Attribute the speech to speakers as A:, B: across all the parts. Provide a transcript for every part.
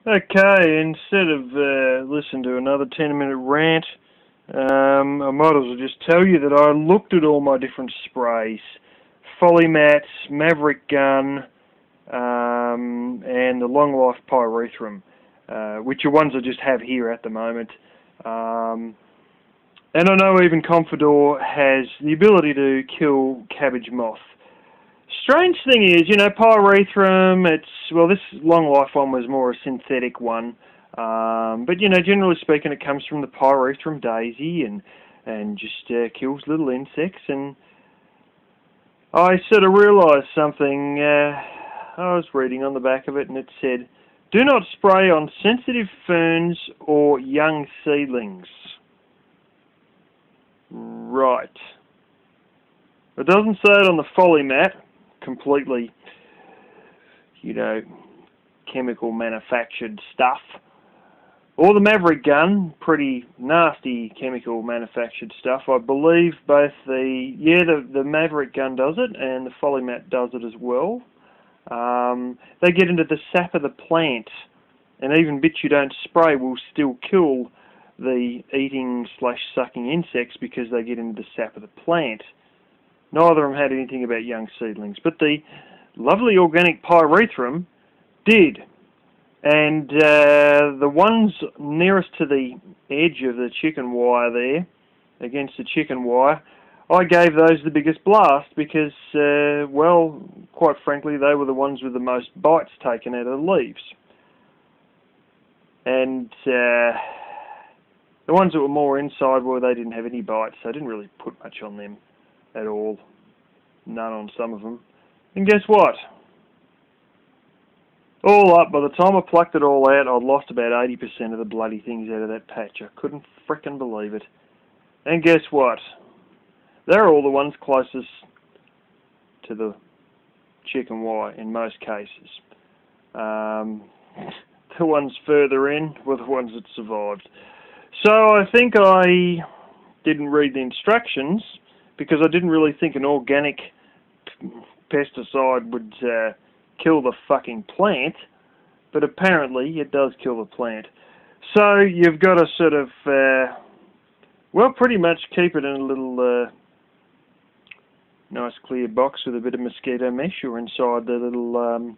A: Okay, instead of listen to another 10-minute rant, I might as well just tell you that I looked at all my different sprays. Polymat, Maverick Gun, and the Long Life Pyrethrum, which are ones I just have here at the moment. And I know even Confidor has the ability to kill cabbage moth. Strange thing is, pyrethrum, this Long Life one was more a synthetic one. But, generally speaking, it comes from the pyrethrum daisy and just kills little insects. And I sort of realised something. I was reading on the back of it, and it said, "Do not spray on sensitive ferns or young seedlings." Right. It doesn't say it on the Polymat, completely, chemical manufactured stuff. Or the Maverick Gun, pretty nasty chemical manufactured stuff. I believe both the Maverick Gun does it and the Polymat does it as well. They get into the sap of the plant, and even bits you don't spray will still kill the eating/sucking insects because they get into the sap of the plant. Neither of them had anything about young seedlings, but the lovely organic pyrethrum did. And the ones nearest to the edge of the chicken wire there, against the chicken wire, I gave those the biggest blast because, quite frankly, they were the ones with the most bites taken out of the leaves. And the ones that were more inside, they didn't have any bites, so I didn't really put much on them at all. None on some of them. And guess what? All up, by the time I plucked it all out, I'd lost about 80% of the bloody things out of that patch. I couldn't frickin' believe it. And guess what? They're all the ones closest to the chicken wire in most cases. The ones further in were the ones that survived. So I think I didn't read the instructions because I didn't really think an organic pesticide would kill the fucking plant, but apparently it does kill the plant. So you've got to sort of, pretty much keep it in a little nice clear box with a bit of mosquito mesh, or inside the little,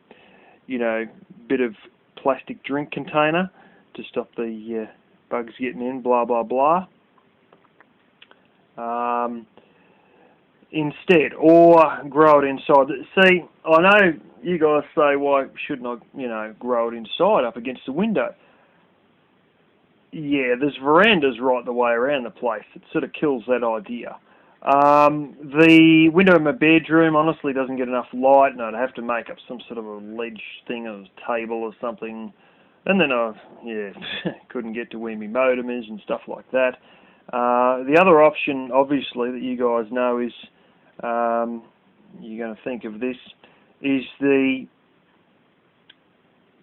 A: bit of plastic drink container to stop the bugs getting in, blah, blah, blah. Instead, or grow it inside. See, I know you guys say, why shouldn't I, grow it inside up against the window? Yeah, there's verandas right the way around the place. It sort of kills that idea. The window in my bedroom honestly doesn't get enough light, and I'd have to make up some sort of a ledge thing on a table or something. And then I, couldn't get to where my modem is and stuff like that. The other option, obviously, that you guys know is, you're going to think of this, is the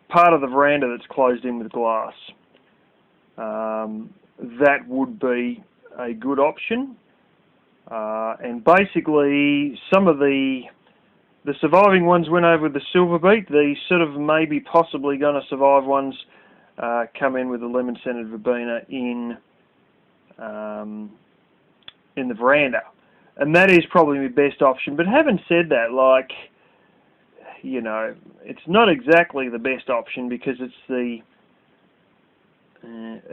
A: part of the veranda that's closed in with glass. That would be a good option. And basically, some of the surviving ones went over with the silver beet. The sort of maybe possibly going to survive ones come in with the lemon-scented verbena in the veranda. And that is probably my best option. But having said that, it's not exactly the best option because it's the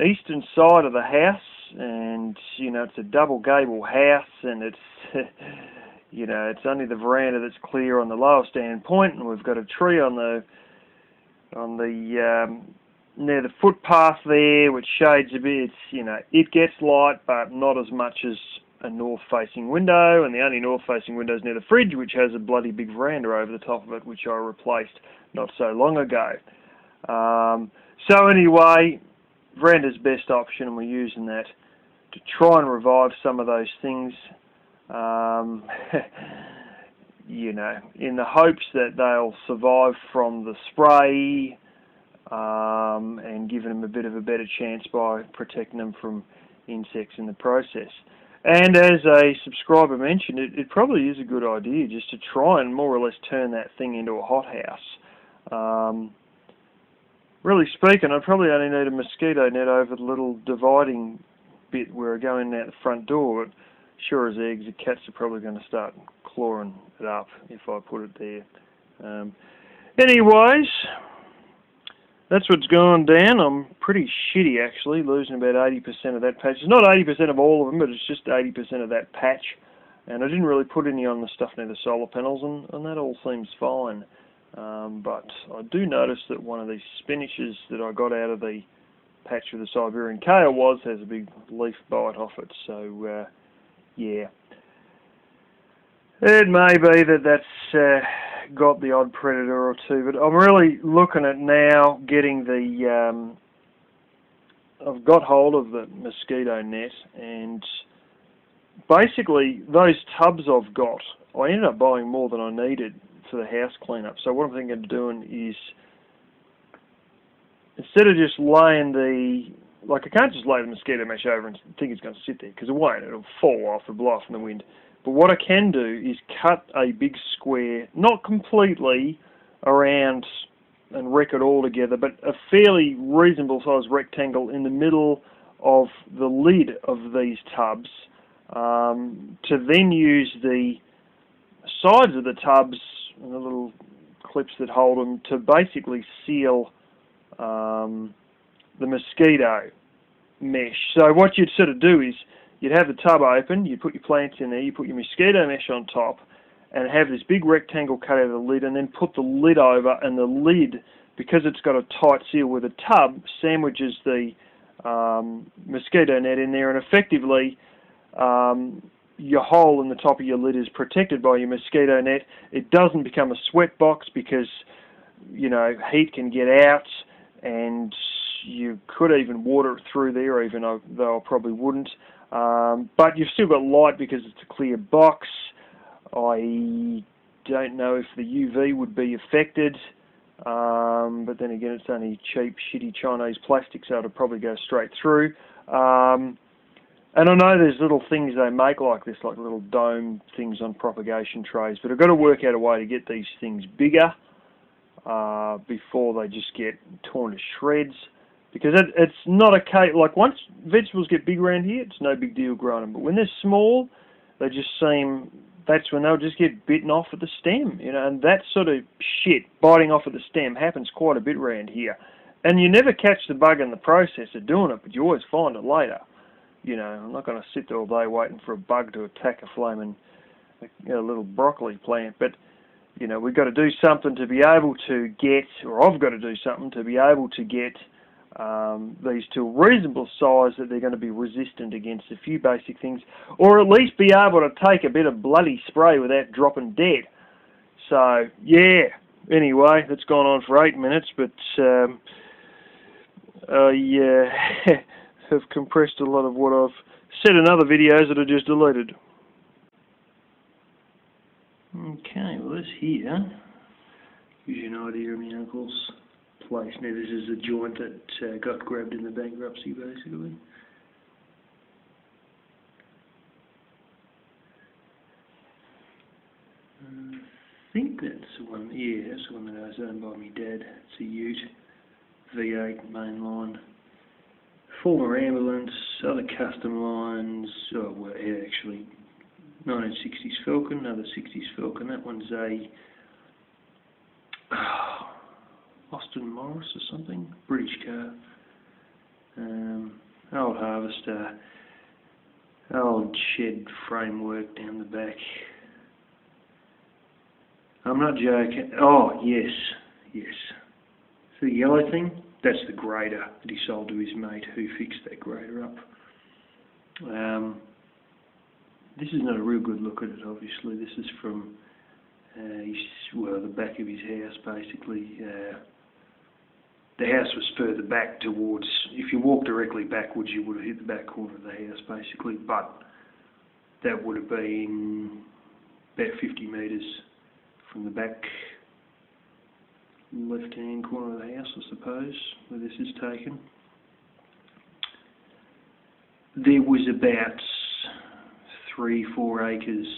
A: eastern side of the house, and it's a double gable house, and it's it's only the veranda that's clear on the lower stand point, and we've got a tree on the near the footpath there, which shades a bit. It gets light, but not as much as a north-facing window, and the only north-facing window is near the fridge, which has a bloody big veranda over the top of it, which I replaced not so long ago. So anyway, veranda's best option, and we're using that to try and revive some of those things, in the hopes that they'll survive from the spray, and giving them a bit of a better chance by protecting them from insects in the process. And as a subscriber mentioned, it probably is a good idea just to try and more or less turn that thing into a hothouse. really speaking, I probably only need a mosquito net over the little dividing bit where I go in out the front door, but sure as eggs, the cats are probably going to start clawing it up if I put it there. Anyways, that's what's gone down. I'm pretty shitty actually, losing about 80% of that patch. It's not 80% of all of them, but it's just 80% of that patch. And I didn't really put any on the stuff near the solar panels, and that all seems fine. But I do notice that one of these spinaches that I got out of the patch with the Siberian kale has a big leaf bite off it. So, yeah. It may be that that's got the odd predator or two, but I'm really looking at now getting the... I've got hold of the mosquito net, and basically those tubs I've got, I ended up buying more than I needed for the house cleanup. So what I'm thinking of doing is, instead of just laying I can't just lay the mosquito mesh over and think it's going to sit there, because it won't. It'll fall off, it'll blow off in the wind. But what I can do is cut a big square, not completely around and wreck it all together, but a fairly reasonable sized rectangle in the middle of the lid of these tubs, to then use the sides of the tubs and the little clips that hold them to basically seal the mosquito mesh. So what you'd sort of do is you'd have the tub open, you put your plants in there, you put your mosquito mesh on top, and have this big rectangle cut out of the lid, and then put the lid over, and the lid, because it's got a tight seal with a tub, sandwiches the mosquito net in there, and effectively your hole in the top of your lid is protected by your mosquito net. It doesn't become a sweat box because, you know, heat can get out, and you could even water it through there, even though I probably wouldn't. But you've still got light because it's a clear box. I don't know if the UV would be affected, but then again, it's only cheap, shitty Chinese plastic, so it'll probably go straight through. And I know there's little things they make like this, like little dome things on propagation trays, but I've got to work out a way to get these things bigger before they just get torn to shreds. Because it's not a case, like once vegetables get big around here, it's no big deal growing them. But when they're small, they just seem, that's when they'll just get bitten off at the stem, you know, and that sort of shit, biting off at the stem, happens quite a bit around here. And you never catch the bug in the process of doing it, but you always find it later. You know, I'm not going to sit there all day waiting for a bug to attack a flaming little broccoli plant, but, you know, we've got to do something to be able to get, or I've got to do something to be able to get these to a reasonable size that they're going to be resistant against a few basic things, or at least be able to take a bit of bloody spray without dropping dead. So, yeah, anyway, that's gone on for 8 minutes, but I have compressed a lot of what I've said in other videos that I just deleted. Okay, well this here gives you an idea of my uncle's place. Now this is a joint that got grabbed in the bankruptcy, basically. I think that's the one, yeah, that's the one that was owned by my dad. It's a Ute, V8 mainline, former ambulance, other custom lines, oh well, yeah, actually 1960s Falcon, another 60s Falcon. That one's a Austin Morris or something, British car. Old Harvester, old shed framework down the back. I'm not joking. Oh, yes, yes. The yellow thing, that's the grader that he sold to his mate who fixed that grader up. This is not a real good look at it, obviously. This is from the back of his house, basically. The house was further back towards, if you walked directly backwards, you would have hit the back corner of the house, basically, but that would have been about 50 metres from the back left-hand corner of the house, I suppose, where this is taken. There was about 3-4 acres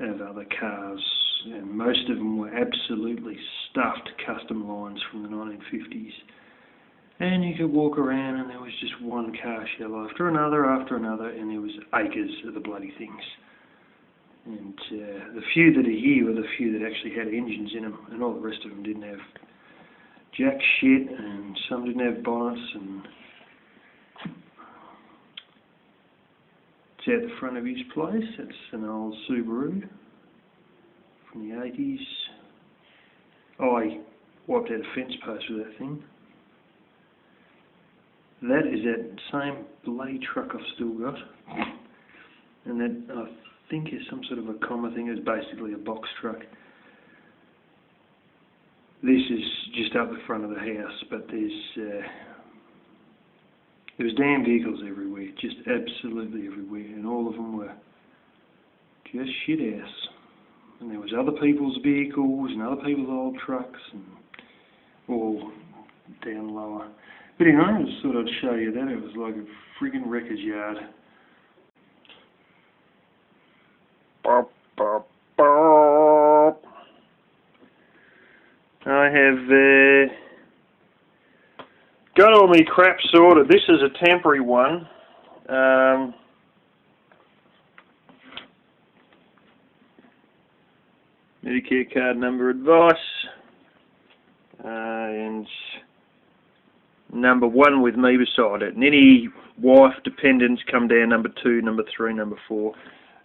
A: of other cars, and most of them were absolutely stuffed custom lines from the 1950s. And you could walk around and there was just one car shell after another, and there was acres of the bloody things. And the few that are here were the few that actually had engines in them, and all the rest of them didn't have jack shit, and some didn't have bonnets, and it's out the front of his place. That's an old Subaru from the 80s. I wiped out a fence post with that thing. That is that same bloody truck I've still got, and that I think is some sort of a comma thing. It's basically a box truck. This is just up the front of the house, but there was damn vehicles everywhere, just absolutely everywhere, and all of them were just shit house. And there was other people's vehicles and other people's old trucks, and all down lower. But anyway, I just thought I'd show you that. It was like a friggin' wrecker's yard. Bop, bop, bop. I have got all my crap sorted. This is a temporary one. Medicare card number advice. And number 1 with me beside it. And any wife dependents come down number 2, number 3, number 4.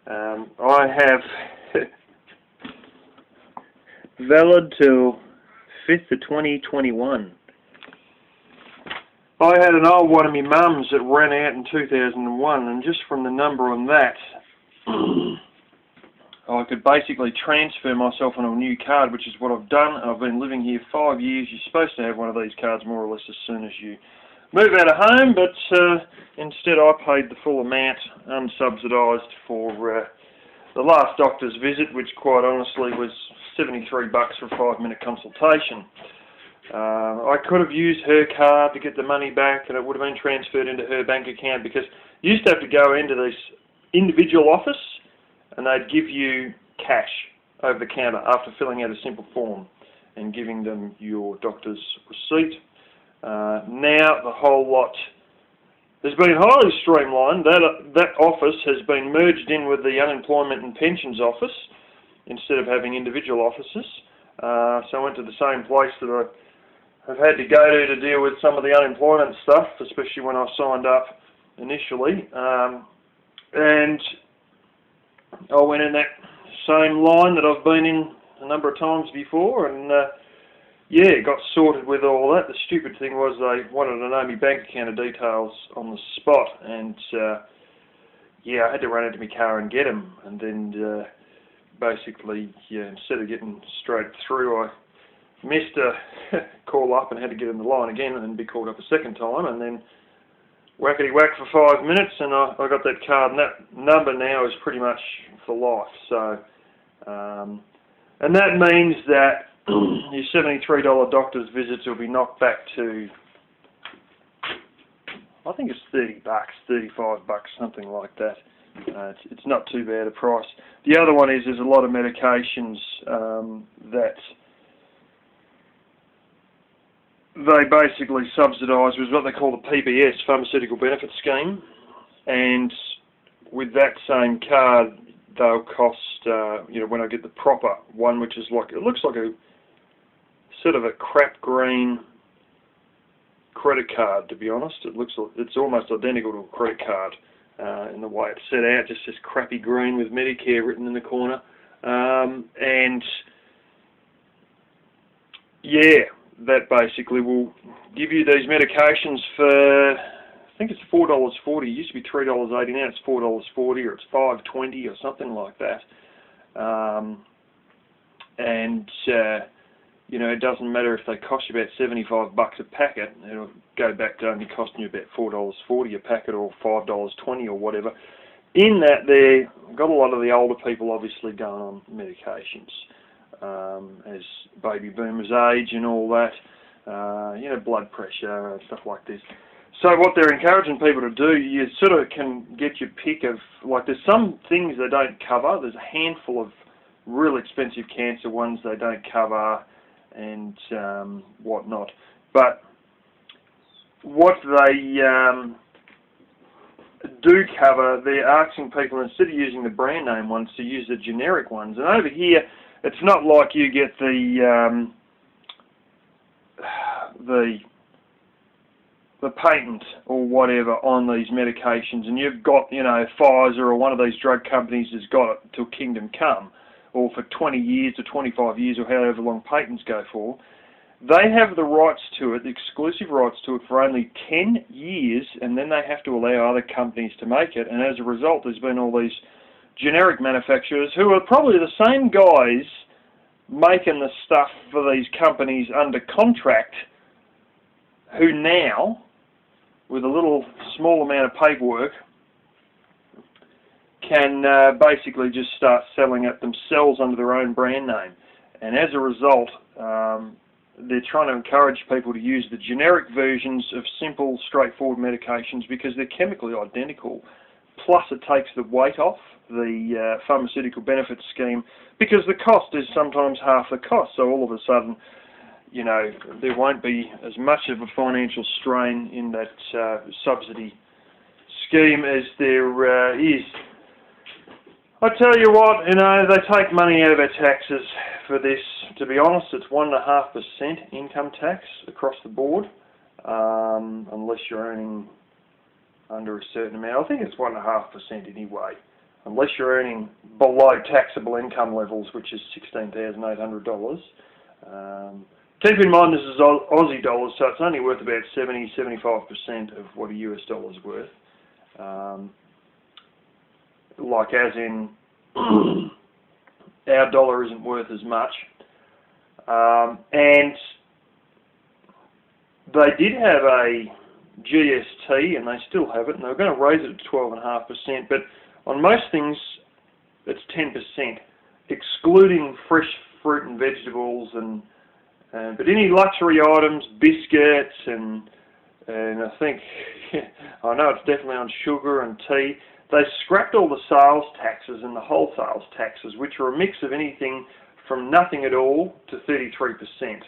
A: I have valid till 5th of 2021. I had an old one of my mum's that ran out in 2001, and just from the number on that, I could basically transfer myself on a new card, which is what I've done. I've been living here 5 years. You're supposed to have one of these cards more or less as soon as you move out of home, but instead I paid the full amount unsubsidised for the last doctor's visit, which quite honestly was $73 for a 5-minute consultation. I could have used her card to get the money back, and it would have been transferred into her bank account, because you used to have to go into this individual office and they'd give you cash over the counter after filling out a simple form and giving them your doctor's receipt. Now the whole lot has been highly streamlined. That office has been merged in with the unemployment and pensions office instead of having individual offices. So I went to the same place that I have had to go to deal with some of the unemployment stuff, especially when I signed up initially. And I went in that same line that I've been in a number of times before, and yeah, got sorted with all that. The stupid thing was they wanted to know my bank account details on the spot, and yeah, I had to run into my car and get them, and then basically, yeah, instead of getting straight through, I missed a call up and had to get in the line again and be called up a second time, and then whackety-whack for 5 minutes, and I got that card, and that number now is pretty much for life. So, and that means that your $73 doctor's visits will be knocked back to, I think it's $30, $35, something like that. It's not too bad a price. The other one is there's a lot of medications that they basically subsidise with what they call the PBS, Pharmaceutical Benefit Scheme, and with that same card they'll cost, you know, when I get the proper one, which is like, it looks like a sort of a crap green credit card, to be honest. It's almost identical to a credit card in the way it's set out, just this crappy green with Medicare written in the corner, and yeah, that basically will give you these medications for, I think it's $4.40. It used to be $3.80. Now it's $4.40, or it's $5.20 or something like that. And you know, it doesn't matter if they cost you about $75 a packet. It'll go back to only costing you about $4.40 a packet, or $5.20 or whatever. In that, they've got a lot of the older people obviously going on medications. As baby boomers age and all that, you know, blood pressure and stuff like this. So what they're encouraging people to do, you sort of can get your pick of, like, there's some things they don't cover. There's a handful of real expensive cancer ones they don't cover and whatnot. But what they do cover, they're asking people, instead of using the brand name ones, to use the generic ones. And over here, it's not like you get the patent or whatever on these medications, and you've got, you know, Pfizer or one of these drug companies has got it till kingdom come, or for 20 years or 25 years or however long patents go for. They have the rights to it, the exclusive rights to it, for only 10 years, and then they have to allow other companies to make it. And as a result, there's been all these generic manufacturers who are probably the same guys making the stuff for these companies under contract, who now, with a little small amount of paperwork, can basically just start selling it themselves under their own brand name. And as a result, they're trying to encourage people to use the generic versions of simple, straightforward medications because they're chemically identical. Plus it takes the weight off the pharmaceutical benefit scheme, because the cost is sometimes half the cost. So all of a sudden, you know, there won't be as much of a financial strain in that subsidy scheme as there is. I tell you what, you know, they take money out of our taxes for this. To be honest, it's 1.5% income tax across the board, unless you're earning under a certain amount. I think it's 1.5% anyway, unless you're earning below taxable income levels, which is $16,800. Keep in mind this is Aussie dollars, so it's only worth about 70–75% of what a US dollar is worth. Like as in, our dollar isn't worth as much. And they did have a GST, and they still have it, and they're going to raise it to 12.5%, but on most things it's 10%, excluding fresh fruit and vegetables, but any luxury items, biscuits, and I think, I know it's definitely on sugar and tea. They scrapped all the sales taxes and the wholesale taxes, which are a mix of anything from nothing at all to 33%.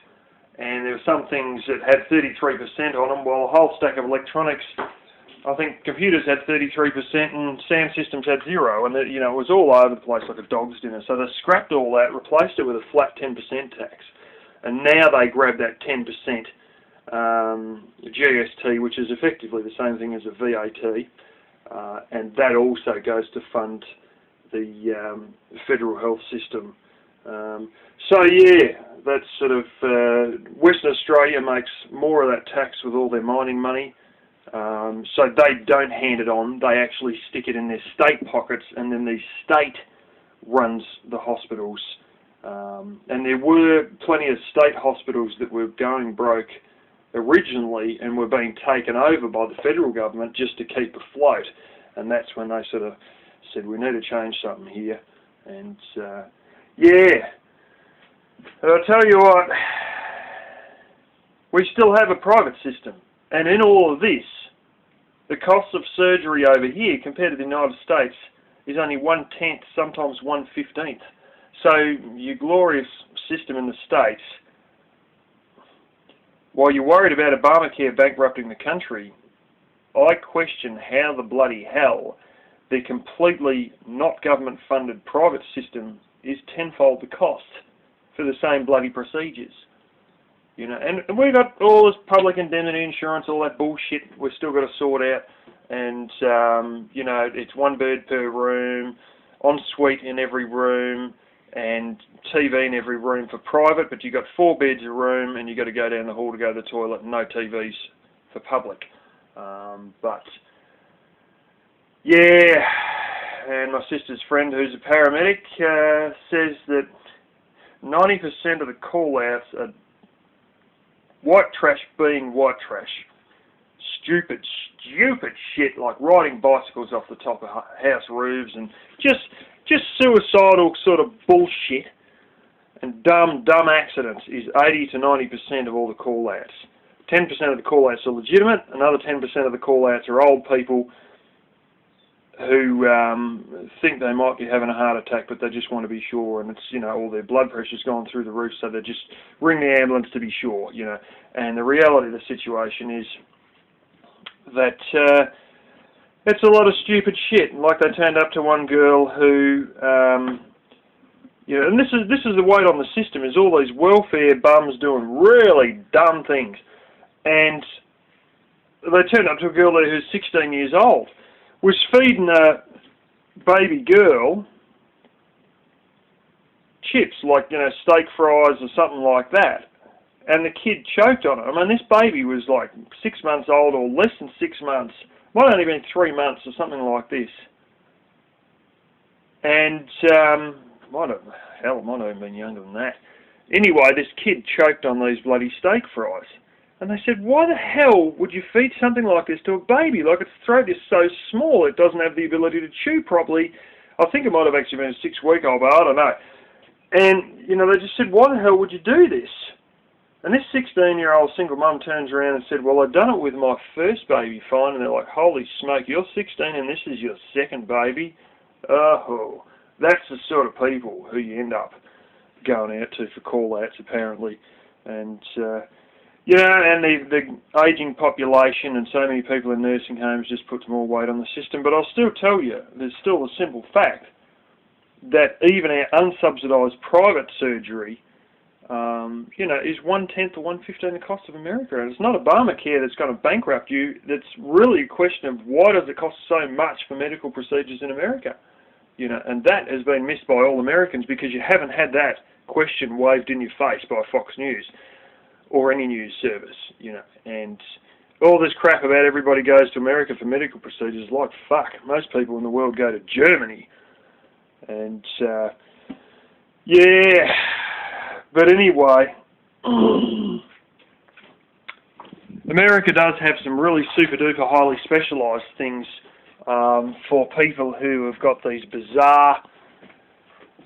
A: And there were some things that had 33% on them, while a whole stack of electronics, I think computers had 33% and sound systems had 0%, and you know, it was all over the place like a dog's dinner. So they scrapped all that, replaced it with a flat 10% tax, and now they grab that 10% GST, which is effectively the same thing as a VAT. And that also goes to fund the federal health system. So yeah, that's sort of, Western Australia makes more of that tax with all their mining money. So they don't hand it on, they actually stick it in their state pockets, and then the state runs the hospitals. And there were plenty of state hospitals that were going broke originally and were being taken over by the federal government just to keep afloat, and that's when they sort of said, we need to change something here. And yeah, I'll tell you what, we still have a private system, and in all of this, the cost of surgery over here compared to the United States is only 1/10, sometimes 1/15. So your glorious system in the States, while you're worried about Obamacare bankrupting the country, I question how the bloody hell the completely not government-funded private system is tenfold the cost for the same bloody procedures. You know, and we've got all this public indemnity insurance, all that bullshit we've still got to sort out. And, you know, it's one bed per room, ensuite in every room, and TV in every room for private, but you've got 4 beds a room, and you've got to go down the hall to go to the toilet, and no TVs for public. But, yeah, and my sister's friend, who's a paramedic, says that 90% of the call-outs are white trash being white trash. Stupid shit, like riding bicycles off the top of house roofs, and just suicidal sort of bullshit, and dumb accidents is 80–90% of all the call-outs. 10% of the call-outs are legitimate, another 10% of the call-outs are old people who think they might be having a heart attack, but they just want to be sure, and it's, you know, all their blood pressure's gone through the roof, so they just ring the ambulance to be sure, you know. And the reality of the situation is, that it's a lot of stupid shit. Like they turned up to one girl who, and this is the weight on the system, is all these welfare bums doing really dumb things. And they turned up to a girl there who's 16 years old, was feeding a baby girl chips, like, steak fries or something like that. And the kid choked on it. I mean, this baby was like 6 months old or less than 6 months. Might only been 3 months or something like this. And, it might have even been younger than that. Anyway, this kid choked on these bloody steak fries. And they said, why the hell would you feed something like this to a baby? Like, its throat is so small, it doesn't have the ability to chew properly. I think it might have actually been a 6-week-old, but I don't know. And, they just said, why the hell would you do this? And this 16-year-old single mum turns around and said, well, I'd done it with my first baby fine. And they're like, holy smoke, you're 16 and this is your second baby? Oh, that's the sort of people who you end up going out to for call-outs, apparently. And, and the ageing population and so many people in nursing homes just puts more weight on the system. But I'll still tell you, there's still a simple fact that even our unsubsidised private surgery, is 1/10 or 1/15 the cost of America. And it's not Obamacare that's going to bankrupt you. That's really a question of why does it cost so much for medical procedures in America? And that has been missed by all Americans because you haven't had that question waved in your face by Fox News or any news service, and all this crap about everybody goes to America for medical procedures, like, fuck, most people in the world go to Germany. And, but anyway, America does have some really super-duper highly specialised things for people who have got these bizarre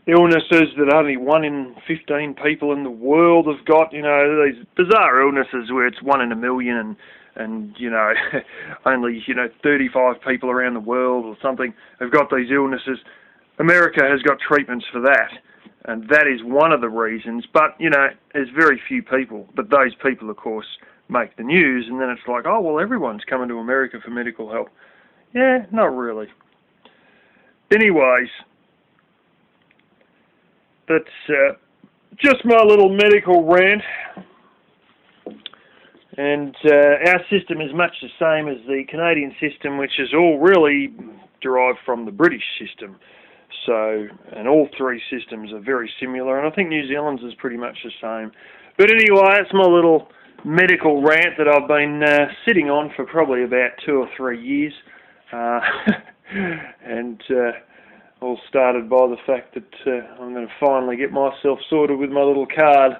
A: illnesses that only 1 in 15 people in the world have got, these bizarre illnesses where it's 1 in a million and only, 35 people around the world or something have got these illnesses. America has got treatments for that, and that is one of the reasons. But, there's very few people. But those people, of course, make the news, and then it's like, oh, well, everyone's coming to America for medical help. Yeah, not really. Anyways, that's just my little medical rant. And our system is much the same as the Canadian system, which is all really derived from the British system. So, and all three systems are very similar, and I think New Zealand's is pretty much the same. But anyway, that's my little medical rant that I've been sitting on for probably about 2 or 3 years. And all started by the fact that I'm going to finally get myself sorted with my little card.